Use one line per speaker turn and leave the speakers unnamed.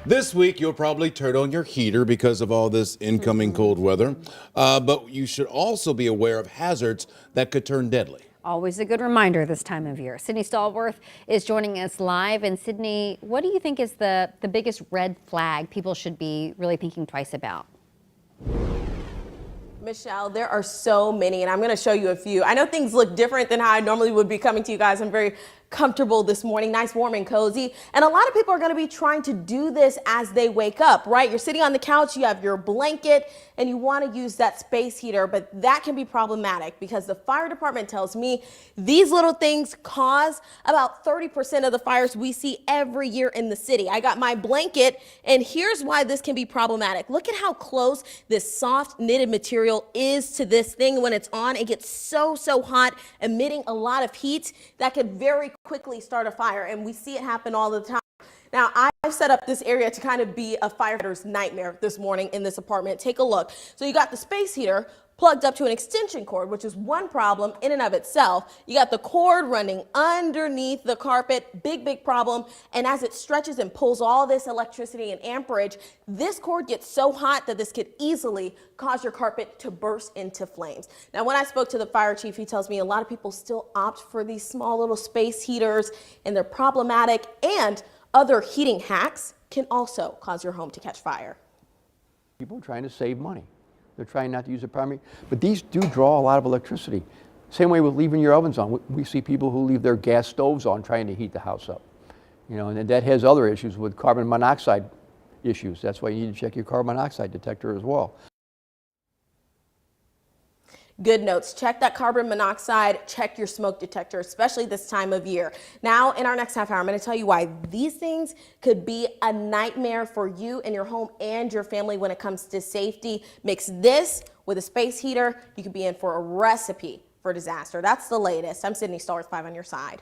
This week, you'll probably turn on your heater because of all this incoming cold weather. But you should also be aware of hazards that could turn deadly.
Always a good reminder this time of year. Sydney Stallworth is joining us live. And Sydney, what do you think is the biggest red flag people should be really thinking twice about?
Michelle, there are so many, and I'm going to show you a few. I know things look different than how I normally would be coming to you guys. I'm very comfortable this morning, nice, warm, and cozy. And a lot of people are going to be trying to do this as they wake up, right? You're sitting on the couch, you have your blanket, and you want to use that space heater, but that can be problematic because the fire department tells me these little things cause about 30% of the fires we see every year in the city. I got my blanket, and here's why this can be problematic. Look at how close this soft knitted material is to this thing. When it's on, it gets so hot, emitting a lot of heat that could very quickly start a fire, and we see it happen all the time. Now, I've set up this area to kind of be a firefighter's nightmare this morning in this apartment. Take a look. So you got the space heater plugged up to an extension cord, which is one problem in and of itself. You got the cord running underneath the carpet, big problem. And as it stretches and pulls all this electricity and amperage, this cord gets so hot that this could easily cause your carpet to burst into flames. Now, when I spoke to the fire chief, he tells me a lot of people still opt for these small little space heaters, and they're problematic, and other heating hacks can also cause your home to catch fire.
People are trying to save money. They're trying not to use the primary, but these do draw a lot of electricity. Same way with leaving your ovens on. We see people who leave their gas stoves on trying to heat the house up. You know, and that has other issues with carbon monoxide issues. That's why you need to check your carbon monoxide detector as well.
Good notes. Check that carbon monoxide, check your smoke detector, especially this time of year. Now, in our next half hour, I'm going to tell you why these things could be a nightmare for you and your home and your family when it comes to safety. Mix this with a space heater, you could be in for a recipe for disaster. That's the latest. I'm Sydney Stallworth, 5 on your side.